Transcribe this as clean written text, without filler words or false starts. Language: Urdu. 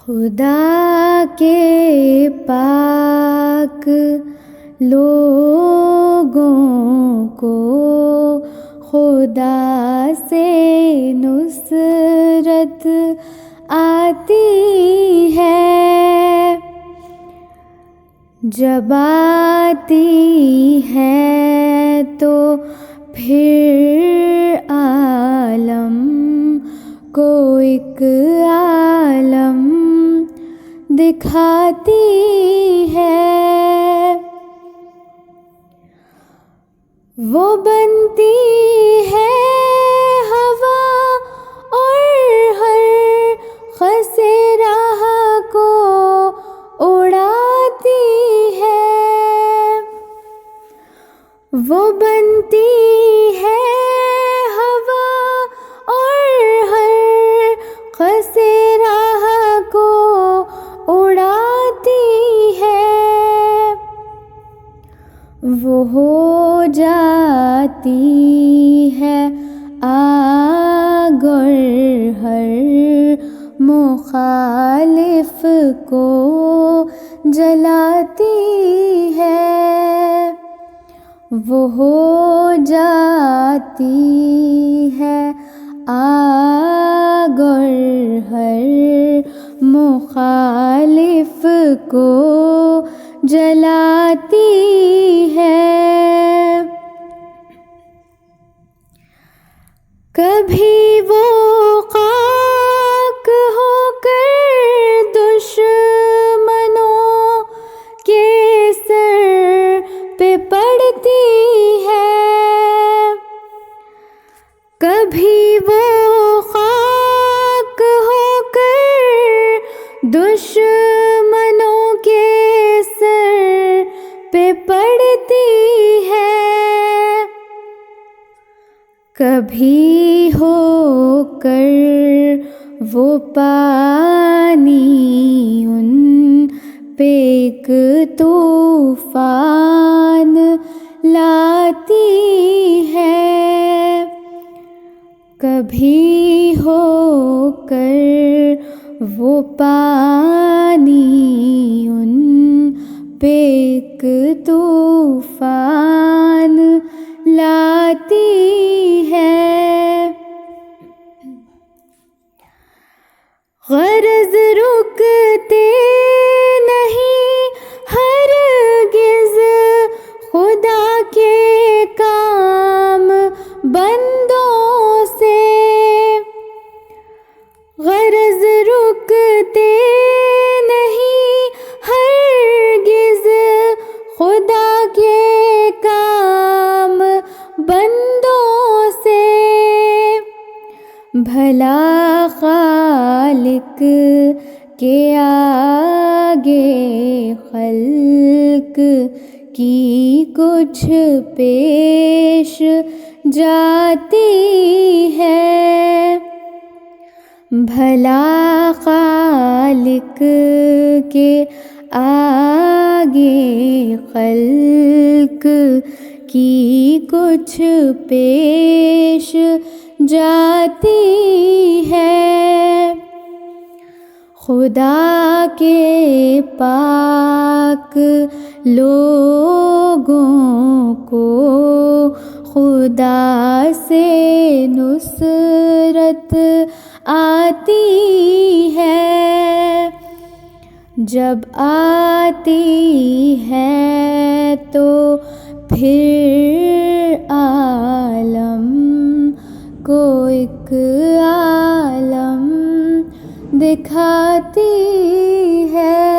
خدا کے پاک لوگوں کو خدا سے نصرت آتی ہے، جب آتی ہے تو پھر عالم کو ایک عالم دکھاتی ہے، وہ بنتی ہے ہوا اور ہر خسے راہ کو اڑاتی ہے، وہ بنتی ہے ہوا اور ہر خسے راہ کو اڑاتی ہے، وہ ہو جاتی ہے آگ اور ہر مخالف کو جلاتی ہے، وہ ہو جاتی ہے آگ اور ہر مخالف کو جلاتی ہے، کبھی وہ خاک ہو کر دشمنوں کے سر پہ پڑتی ہے، کبھی وہ خاک ہو کر دشمنوں کے سر پہ پڑتی ہے، کبھی ہو کر وہ پانی ان پہ ایک طوفان لاتی ہے، کبھی ہو کر وہ پانی ان پہ ایک طوفان لاتی ہے، غرض رکتے نہیں ہرگز خدا کے کام بندوں سے، غرض رکتے نہیں ہرگز خدا کے کام بندوں سے، بھلا خالق کے آگے خلق کی کچھ پیش جاتی ہے، بھلا خالق کے آگے خلق کی کچھ پیش جاتی ہے، خدا کے پاک لوگوں کو خدا سے نصرت آتی ہے، جب آتی ہے تو پھر عالم کو ایک عالم دکھاتی ہے۔